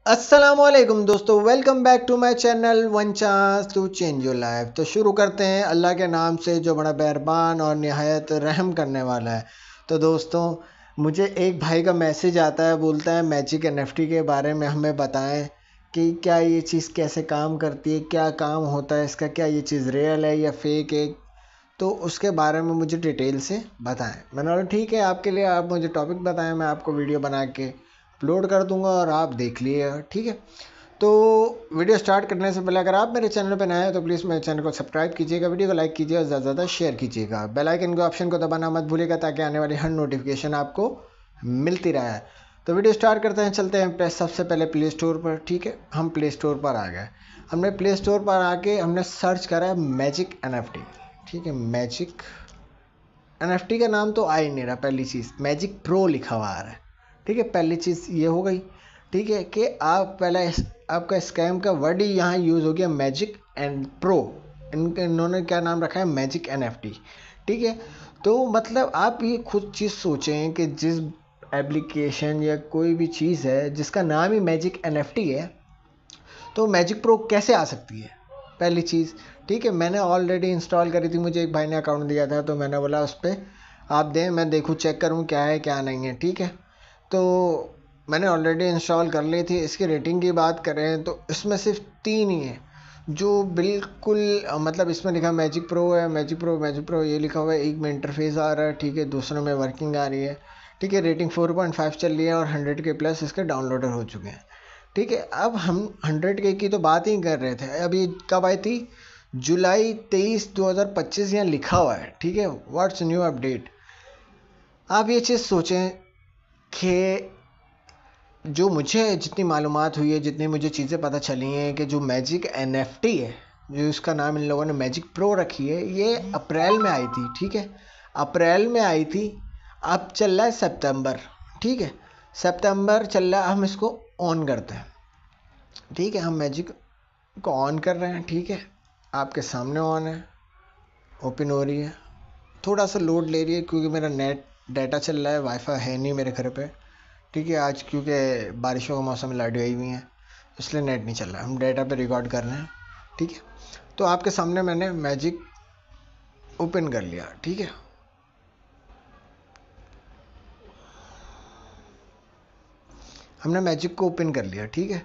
अस्सलामुअलैकुम दोस्तों, welcome back to my channel one chance to change your life. तो शुरू करते हैं अल्लाह के नाम से जो बड़ा मेहरबान और निहायत रहम करने वाला है। तो दोस्तों, मुझे एक भाई का मैसेज आता है, बोलता है मैजिक एनएफटी के बारे में हमें बताएं कि क्या ये चीज़ कैसे काम करती है, क्या काम होता है इसका, क्या ये चीज़ रियल है या फेक है। तो उसके बारे में मुझे डिटेल से बताएं। मैंने बोला ठीक है, आपके लिए आप मुझे टॉपिक बताएं, मैं आपको वीडियो बना के अपलोड कर दूंगा और आप देख लिए, ठीक है। तो वीडियो स्टार्ट करने से पहले अगर आप मेरे चैनल पर नए हैं तो प्लीज़ मेरे चैनल को सब्सक्राइब कीजिएगा, वीडियो को लाइक कीजिए और ज़्यादा से ज़्यादा शेयर कीजिएगा। बेल आइकन के ऑप्शन को दबाना मत भूलिएगा ताकि आने वाली हर नोटिफिकेशन आपको मिलती रहे। तो वीडियो स्टार्ट करते हैं, चलते हैं सबसे पहले प्ले स्टोर पर। ठीक है, हम प्ले स्टोर पर आ गए। हमने प्ले स्टोर पर आके हमने सर्च करा मैजिक एनएफटी। ठीक है, मैजिक एनएफटी का नाम तो आ ही नहीं रहा। पहली चीज़ मैजिक प्रो लिखा हुआ आ रहा है। ठीक है, पहली चीज़ ये हो गई। ठीक है कि आप पहले आपका स्कैम का वर्ड ही यहाँ यूज़ हो गया मैजिक एंड प्रो। इन्होंने क्या नाम रखा है, मैजिक एनएफटी। ठीक है, तो मतलब आप ये खुद चीज़ सोचें कि जिस एप्लीकेशन या कोई भी चीज़ है जिसका नाम ही मैजिक एनएफटी है, तो मैजिक प्रो कैसे आ सकती है, पहली चीज़। ठीक है, मैंने ऑलरेडी इंस्टॉल करी थी, मुझे एक भाई ने अकाउंट दिया था तो मैंने बोला उस पर आप दें, मैं देखूँ चेक करूँ क्या है क्या नहीं है। ठीक है, तो मैंने ऑलरेडी इंस्टॉल कर ली थी। इसकी रेटिंग की बात करें तो इसमें सिर्फ 3 ही है जो बिल्कुल मतलब इसमें लिखा मैजिक प्रो है, मैजिक प्रो ये लिखा हुआ है। एक में इंटरफेस आ रहा है, ठीक है, दूसरे में वर्किंग आ रही है। ठीक है, रेटिंग 4.5 चल रही है और 100 के प्लस इसके डाउनलोडर हो चुके हैं। ठीक है, अब हम 100 के की तो बात ही कर रहे थे। अब ये कब आई थी, जुलाई 23 2025 यहाँ लिखा हुआ है। ठीक है, व्हाट्स न्यू अपडेट। आप ये चीज़ सोचें कि जो मुझे जितनी मालूमात हुई है, जितनी मुझे चीज़ें पता चली हैं कि जो मैजिक एनएफटी है, जो इसका नाम इन लोगों ने मैजिक प्रो रखी है, ये अप्रैल में आई थी। ठीक है, अप्रैल में आई थी। अब चल रहा है सितंबर। ठीक है, सितंबर चल रहा है, हम इसको ऑन करते हैं। ठीक है, हम मैजिक को ऑन कर रहे हैं। ठीक है, आपके सामने ऑन है, ओपन हो रही है, थोड़ा सा लोड ले रही है क्योंकि मेरा नेट डाटा चल रहा है, वाईफाई है नहीं मेरे घर पे। ठीक है, आज क्योंकि बारिशों का मौसम में लाइट गई हुई है इसलिए नेट नहीं चल रहा है, हम डाटा पे रिकॉर्ड कर रहे हैं। ठीक है, तो आपके सामने मैंने मैजिक ओपन कर लिया। ठीक है, हमने मैजिक को ओपन कर लिया। ठीक है,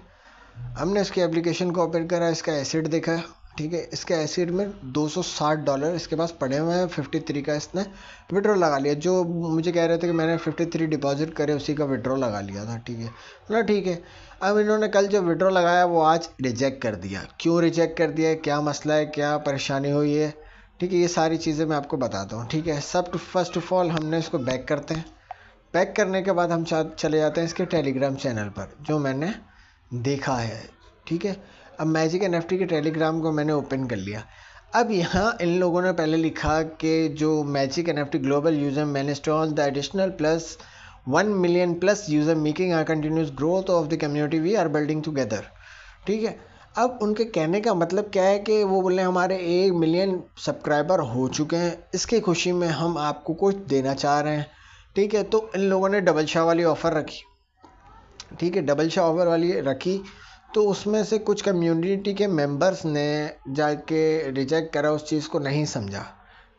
हमने इसके एप्लीकेशन को ओपन करा, इसका एसिड देखा। ठीक है, इसके एसिड में $260 इसके पास पड़े हुए हैं। 53 का इसने विड्रॉ लगा लिया। जो मुझे कह रहे थे कि मैंने 53 डिपॉजिट करे, उसी का विड्रॉ लगा लिया था। ठीक है, बोला ठीक है। अब इन्होंने कल जो विड्रॉ लगाया वो आज रिजेक्ट कर दिया। क्यों रिजेक्ट कर दिया, क्या मसला है, क्या परेशानी हुई है, ठीक है, ये सारी चीज़ें मैं आपको बताता हूँ। ठीक है, सब फर्स्ट ऑफ ऑल हमने इसको बैक करते हैं। बैक करने के बाद हम चले जाते हैं इसके टेलीग्राम चैनल पर जो मैंने देखा है। ठीक है, अब मैजिक एनएफटी के टेलीग्राम को मैंने ओपन कर लिया। अब यहाँ इन लोगों ने पहले लिखा कि जो मैजिक एनएफटी ग्लोबल यूजर मैनेस्टॉल the additional plus 1 million plus user making a continuous growth of the community we are building together. ठीक है, अब उनके कहने का मतलब क्या है कि वो बोले हमारे 1 मिलियन सब्सक्राइबर हो चुके हैं, इसकी खुशी में हम आपको कुछ देना चाह रहे हैं। ठीक है, तो इन लोगों ने डबल शाह वाली ऑफ़र रखी। ठीक है, डबल शाह ऑफ़र वाली रखी, तो उसमें से कुछ कम्युनिटी के मेंबर्स ने जाके रिजेक्ट करा, उस चीज़ को नहीं समझा।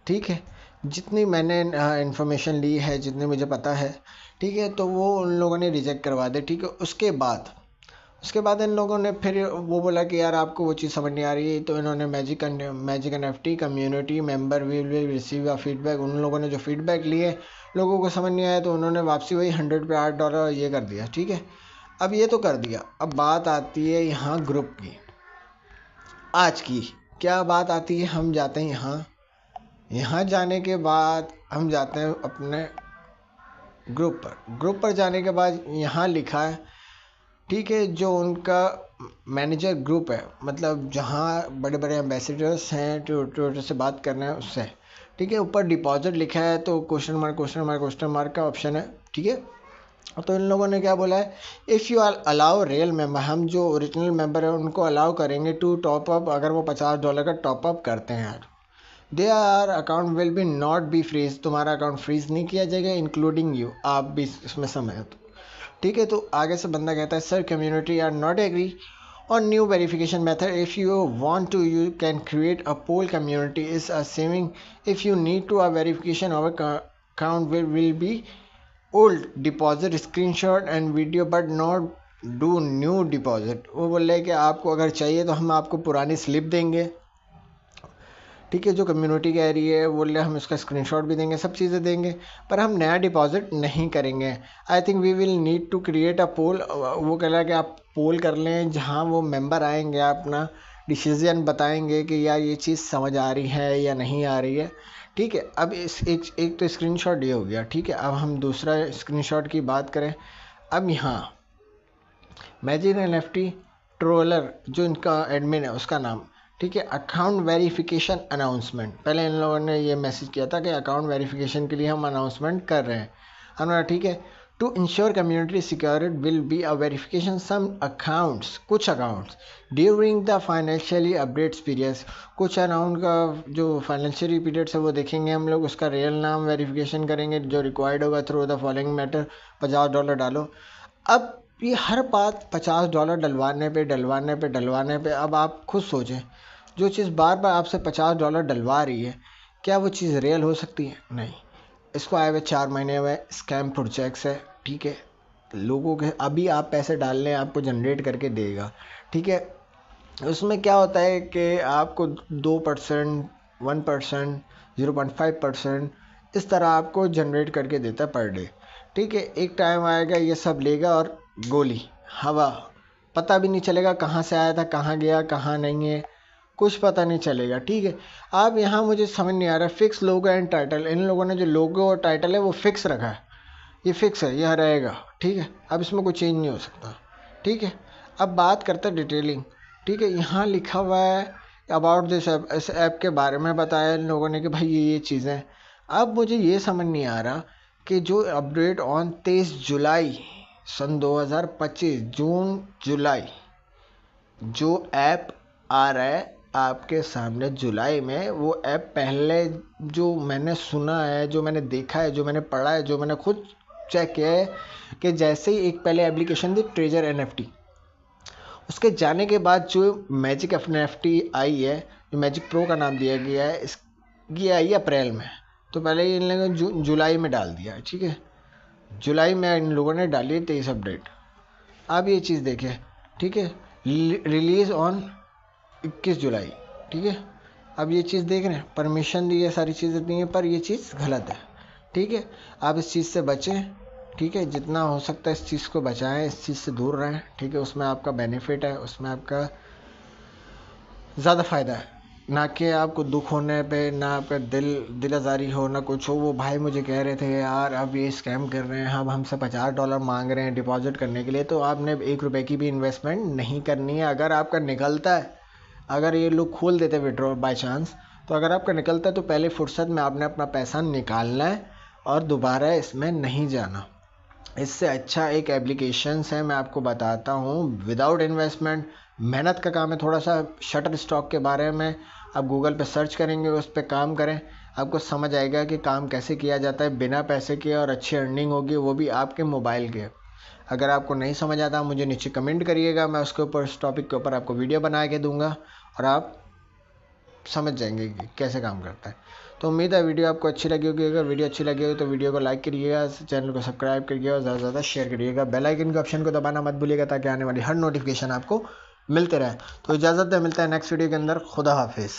ठीक है, जितनी मैंने इंफॉर्मेशन ली है, जितनी मुझे पता है, ठीक है, तो वो उन लोगों ने रिजेक्ट करवा दे। ठीक है, उसके बाद इन लोगों ने फिर वो बोला कि यार आपको वो चीज़ समझ नहीं आ रही है, तो इन्होंने magic NFT community member will receive a feedback. उन लोगों ने जो फीडबैक लिए, लोगों को समझ नहीं आया तो उन्होंने वापसी वही 100 पे $8 ये कर दिया। ठीक है, अब ये तो कर दिया। अब बात आती है यहाँ ग्रुप की। आज की क्या बात आती है, हम जाते हैं यहाँ। यहाँ जाने के बाद हम जाते हैं अपने ग्रुप पर जाने के बाद यहाँ लिखा है, ठीक है, जो उनका मैनेजर ग्रुप है, मतलब जहाँ बड़े बड़े एम्बेसडर्स हैं, ट्विटर से बात करना है उससे। ठीक है, ऊपर डिपॉजिट लिखा है तो क्वेश्चन मार्क का ऑप्शन है। ठीक है, तो इन लोगों ने क्या बोला है, if you are allow real member, हम जो ओरिजिनल मेंबर है उनको अलाउ करेंगे टू टॉप अप, अगर वो $50 का टॉप अप करते हैं, they are account will be not be freeze, तुम्हारा अकाउंट फ्रीज नहीं किया जाएगा, इंक्लूडिंग यू, आप भी इसमें समय हो। ठीक है। तो आगे से बंदा कहता है sir community are not agree on new verification method. If you want to, you can create a poll. Community is assuming if you need to a verification of account will be old deposit screenshot and video but not do new deposit. वो बोल रहे हैं कि आपको अगर चाहिए तो हम आपको पुरानी स्लिप देंगे, ठीक है, जो कम्युनिटी कह रही है, बोल रहे हम इसका स्क्रीनशॉट भी देंगे, सब चीज़ें देंगे, पर हम नया डिपॉजिट नहीं करेंगे। I think we will need to create a poll. वो कह रहा है कि आप पोल कर लें जहाँ वो मेंबर आएंगे, अपना डिसीजन बताएंगे कि यार ये चीज़ समझ आ रही है या नहीं आ रही है, ठीक है। अब इस एक तो स्क्रीनशॉट ये हो गया, ठीक है। अब हम दूसरा स्क्रीनशॉट की बात करें। अब यहाँ मैजिक NFT ट्रोलर जो इनका एडमिन है उसका नाम, ठीक है, अकाउंट वेरिफिकेशन अनाउंसमेंट। पहले इन लोगों ने ये मैसेज किया था कि अकाउंट वेरिफिकेशन के लिए हम अनाउंसमेंट कर रहे हैं, हमारा, ठीक है। To ensure community security will be a verification some accounts, कुछ accounts during the financially updates periods, कुछ अकाउंट का जो फाइनेंशियली पीरियड्स है वो देखेंगे हम लोग, उसका रियल नाम वेरिफिकेशन करेंगे जो रिक्वायर्ड होगा थ्रू द फॉलोइंग मैटर। $50 डालो। अब ये हर बात $50 डलवाने पे अब आप खुद सोचें, जो चीज़ बार बार आपसे $50 डलवा रही है, क्या वो चीज़ रियल हो सकती है? नहीं। इसको आए हुए 4 महीने हुए, स्कैम प्रोजेक्ट्स है, ठीक है। लोगों के अभी आप पैसे डाल लें, आपको जनरेट करके देगा, ठीक है। उसमें क्या होता है कि आपको 2%, 1%, 0.5% इस तरह आपको जनरेट करके देता है पर डे, ठीक है। एक टाइम आएगा ये सब लेगा और गोली हवा, पता भी नहीं चलेगा कहाँ से आया था, कहाँ गया, कहाँ नहीं है, कुछ पता नहीं चलेगा, ठीक है। अब यहाँ मुझे समझ नहीं आ रहा, फिक्स लोगो एंड टाइटल, इन लोगों ने जो लोगो और टाइटल है वो फिक्स रखा है, ये फिक्स है, यह रहेगा, ठीक है। अब इसमें कोई चेंज नहीं हो सकता, ठीक है। अब बात करते हैं डिटेलिंग, ठीक है। यहाँ लिखा हुआ है अबाउट दिस ऐप, इस ऐप के बारे में बताया इन लोगों ने कि भाई ये चीज़ें। अब मुझे ये समझ नहीं आ रहा कि जो अपडेट ऑन 23 जुलाई सन 2025 जून जुलाई जो ऐप आ रहा है आपके सामने जुलाई में, वो ऐप पहले जो मैंने सुना है, जो मैंने देखा है, जो मैंने पढ़ा है, जो मैंने खुद चेक किया है कि जैसे ही एक पहले एप्लीकेशन थी ट्रेजर NFT, उसके जाने के बाद जो मैजिक NFT आई है, जो मैजिक प्रो का नाम दिया गया है, ये आई अप्रैल में। तो पहले इन लोगों ने जुलाई में डाल दिया है, ठीक है। जुलाई में इन लोगों ने डाली है 23 अपडेट। अब ये चीज़ देखें, ठीक है, रिलीज़ ऑन 21 जुलाई, ठीक है। अब ये चीज़ देख रहे हैं, परमिशन दी है, सारी चीज़ें दी हैं, पर ये चीज़ गलत है, ठीक है। आप इस चीज़ से बचें, ठीक है, जितना हो सकता है इस चीज़ को बचाएं, इस चीज़ से दूर रहें, ठीक है। उसमें आपका बेनिफिट है, उसमें आपका ज़्यादा फ़ायदा है, ना कि आपको दुख होने पे, ना आपका दिल आज़ारी हो, ना कुछ हो। वो भाई मुझे कह रहे थे यार अब ये स्कैम कर रहे हैं, हम हमसे $50 मांग रहे हैं डिपॉजिट करने के लिए, तो आपने 1 रुपये की भी इन्वेस्टमेंट नहीं करनी है। अगर आपका निकलता है, अगर ये लोग खोल देते विड्रॉ बाय चांस, तो अगर आपका निकलता है तो पहले फुर्सत में आपने अपना पैसा निकालना है और दोबारा इसमें नहीं जाना। इससे अच्छा एक एप्लीकेशंस है, मैं आपको बताता हूँ, विदाउट इन्वेस्टमेंट, मेहनत का काम है। थोड़ा सा शटर स्टॉक के बारे में आप गूगल पे सर्च करेंगे, उस पर काम करें, आपको समझ आएगा कि काम कैसे किया जाता है बिना पैसे के, और अच्छी अर्निंग होगी, वो भी आपके मोबाइल के। अगर आपको नहीं समझ आता मुझे नीचे कमेंट करिएगा, मैं उसके ऊपर, उस टॉपिक के ऊपर आपको वीडियो बना के दूंगा और आप समझ जाएंगे कि कैसे काम करता है। तो उम्मीद है वीडियो आपको अच्छी लगी होगी। अगर वीडियो अच्छी लगी हो तो वीडियो को लाइक करिएगा, चैनल को सब्सक्राइब करिएगा और ज़्यादा से ज़्यादा शेयर करिएगा। बेल आइकन के ऑप्शन को दबाना मत भूलिएगा ताकि आने वाली हर नोटिफिकेशन आपको मिलते रहे। तो इजाज़त है, मिलता है नेक्स्ट वीडियो के अंदर। खुदा हाफिज़।